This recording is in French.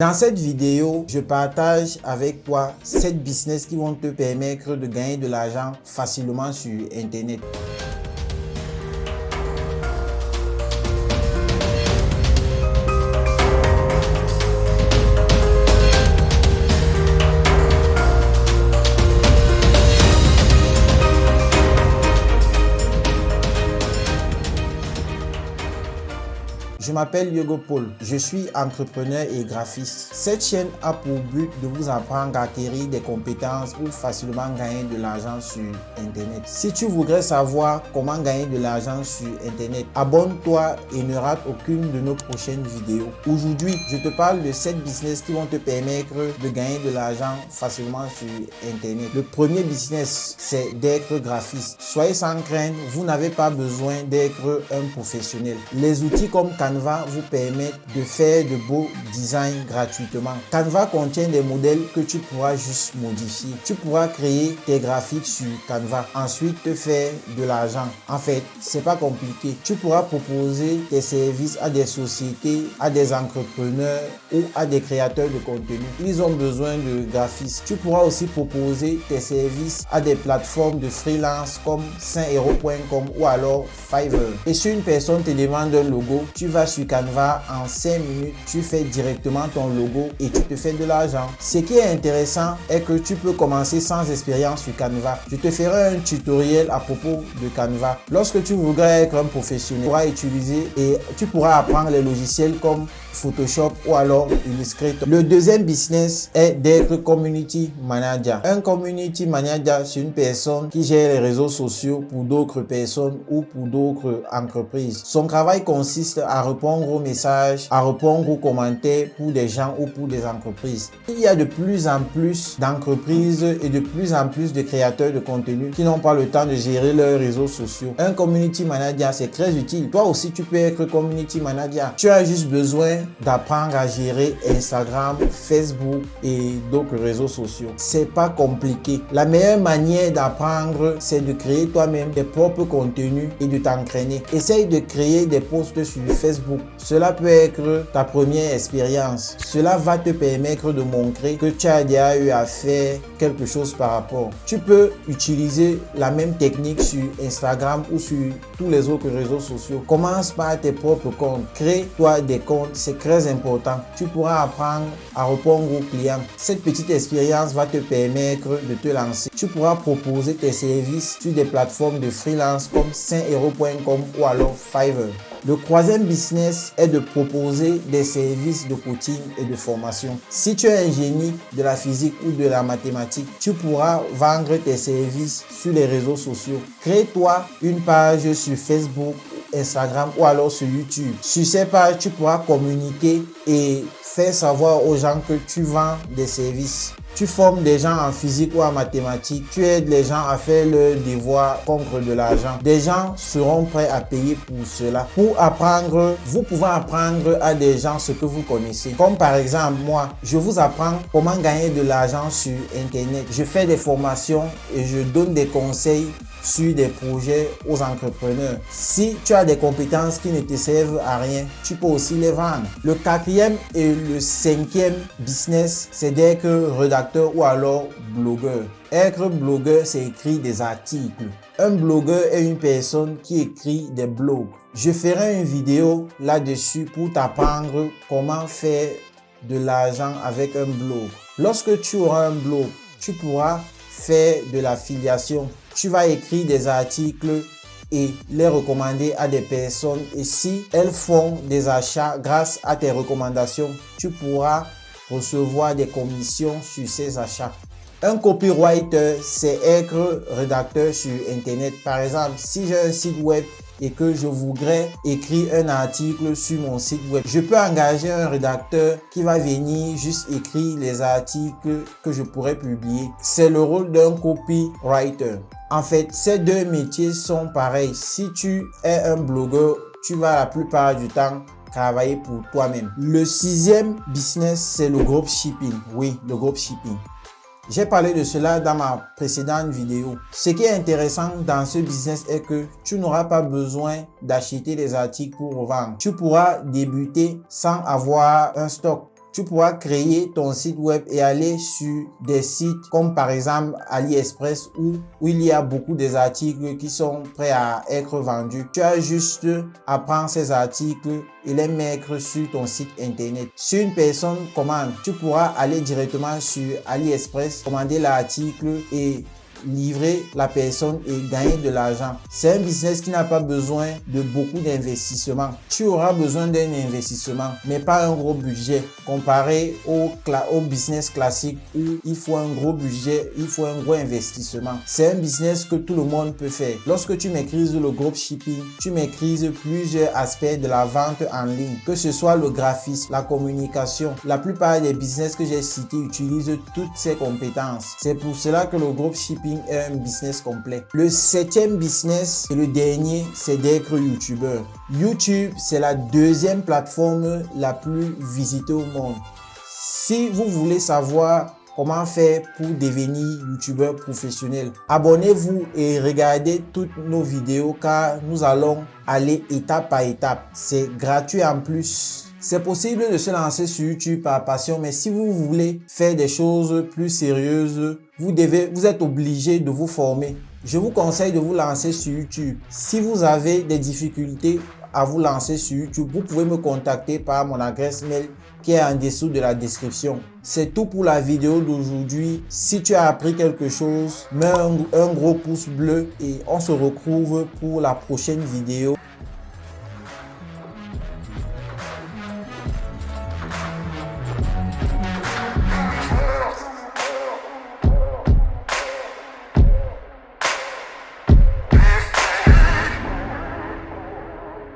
Dans cette vidéo, je partage avec toi 7 business qui vont te permettre de gagner de l'argent facilement sur Internet. Je m'appelle Yogo Paul, je suis entrepreneur et graphiste. Cette chaîne a pour but de vous apprendre à acquérir des compétences pour facilement gagner de l'argent sur Internet. Si tu voudrais savoir comment gagner de l'argent sur Internet, abonne-toi et ne rate aucune de nos prochaines vidéos. Aujourd'hui, je te parle de 7 business qui vont te permettre de gagner de l'argent facilement sur Internet. Le premier business, c'est d'être graphiste. Soyez sans crainte, vous n'avez pas besoin d'être un professionnel. Les outils comme Canva vous permettent de faire de beaux designs gratuitement. Canva contient des modèles que tu pourras juste modifier. Tu pourras créer tes graphiques sur Canva. Ensuite, te faire de l'argent. En fait, c'est pas compliqué. Tu pourras proposer tes services à des sociétés, à des entrepreneurs ou à des créateurs de contenu. Ils ont besoin de graphistes. Tu pourras aussi proposer tes services à des plateformes de freelance comme 5euros.com ou alors Fiverr. Et si une personne te demande un logo, tu vas sur Canva, en 5 minutes, tu fais directement ton logo et tu te fais de l'argent. Ce qui est intéressant est que tu peux commencer sans expérience sur Canva. Je te ferai un tutoriel à propos de Canva. Lorsque tu voudrais être un professionnel, tu pourras utiliser et tu pourras apprendre les logiciels comme Photoshop ou alors Illustrator. Le deuxième business est d'être community manager. Un community manager, c'est une personne qui gère les réseaux sociaux pour d'autres personnes ou pour d'autres entreprises. Son travail consiste à répondre aux messages, à répondre aux commentaires pour des gens ou pour des entreprises. Il y a de plus en plus d'entreprises et de plus en plus de créateurs de contenu qui n'ont pas le temps de gérer leurs réseaux sociaux. Un community manager, c'est très utile. Toi aussi, tu peux être community manager. Tu as juste besoin d'apprendre à gérer Instagram, Facebook et d'autres réseaux sociaux. C'est pas compliqué. La meilleure manière d'apprendre, c'est de créer toi-même tes propres contenus et de t'entraîner. Essaye de créer des posts sur Facebook. Cela peut être ta première expérience. Cela va te permettre de montrer que tu as déjà eu à faire quelque chose par rapport. Tu peux utiliser la même technique sur Instagram ou sur tous les autres réseaux sociaux. Commence par tes propres comptes. Crée-toi des comptes. C'est très important. Tu pourras apprendre à répondre aux clients. Cette petite expérience va te permettre de te lancer. Tu pourras proposer tes services sur des plateformes de freelance comme 5euros.com ou alors Fiverr. Le troisième business est de proposer des services de coaching et de formation. Si tu es un génie de la physique ou de la mathématique, tu pourras vendre tes services sur les réseaux sociaux. Crée-toi une page sur Facebook, Instagram ou alors sur YouTube. Sur ces pages, tu pourras communiquer et faire savoir aux gens que tu vends des services. Tu formes des gens en physique ou en mathématiques. Tu aides les gens à faire leurs devoirs contre de l'argent. Des gens seront prêts à payer pour cela. Pour apprendre, vous pouvez apprendre à des gens ce que vous connaissez. Comme par exemple, moi, je vous apprends comment gagner de l'argent sur Internet. Je fais des formations et je donne des conseils sur des projets aux entrepreneurs. Si tu as des compétences qui ne te servent à rien, tu peux aussi les vendre. Le quatrième et le cinquième business, c'est d'être rédacteur ou alors blogueur. Être blogueur, c'est écrire des articles. Un blogueur est une personne qui écrit des blogs. Je ferai une vidéo là-dessus pour t'apprendre comment faire de l'argent avec un blog. Lorsque tu auras un blog, tu pourras faire de l'affiliation. Tu vas écrire des articles et les recommander à des personnes. Et si elles font des achats grâce à tes recommandations, tu pourras recevoir des commissions sur ces achats. Un copywriter, c'est être rédacteur sur Internet. Par exemple, si j'ai un site web et que je voudrais écrire un article sur mon site web, je peux engager un rédacteur qui va venir juste écrire les articles que je pourrais publier. C'est le rôle d'un copywriter. En fait, ces deux métiers sont pareils. Si tu es un blogueur, tu vas la plupart du temps travailler pour toi-même. Le sixième business, c'est le dropshipping. Oui, le dropshipping. J'ai parlé de cela dans ma précédente vidéo. Ce qui est intéressant dans ce business est que tu n'auras pas besoin d'acheter des articles pour revendre. Tu pourras débuter sans avoir un stock. tu pourras créer ton site web et aller sur des sites comme par exemple AliExpress où il y a beaucoup des articles qui sont prêts à être vendus. Tu as juste à prendre ces articles et les mettre sur ton site internet. Si une personne commande, tu pourras aller directement sur AliExpress, commander l'article et livrer la personne et gagner de l'argent. C'est un business qui n'a pas besoin de beaucoup d'investissement. Tu auras besoin d'un investissement, mais pas un gros budget comparé au business classique où il faut un gros budget, il faut un gros investissement. C'est un business que tout le monde peut faire. Lorsque tu maîtrises le dropshipping, tu maîtrises plusieurs aspects de la vente en ligne, que ce soit le graphisme, la communication. La plupart des business que j'ai cités utilisent toutes ces compétences. C'est pour cela que le dropshipping est un business complet. Le 7e business et le dernier, c'est d'être youtubeur. YouTube, c'est la 2e plateforme la plus visitée au monde. Si vous voulez savoir comment faire pour devenir youtubeur professionnel, abonnez-vous et regardez toutes nos vidéos car nous allons aller étape par étape. C'est gratuit en plus. C'est possible de se lancer sur YouTube par passion, mais si vous voulez faire des choses plus sérieuses, vous êtes obligé de vous former. Je vous conseille de vous lancer sur YouTube. Si vous avez des difficultés à vous lancer sur YouTube, vous pouvez me contacter par mon adresse mail qui est en dessous de la description. C'est tout pour la vidéo d'aujourd'hui. Si tu as appris quelque chose, mets un gros pouce bleu et on se retrouve pour la prochaine vidéo.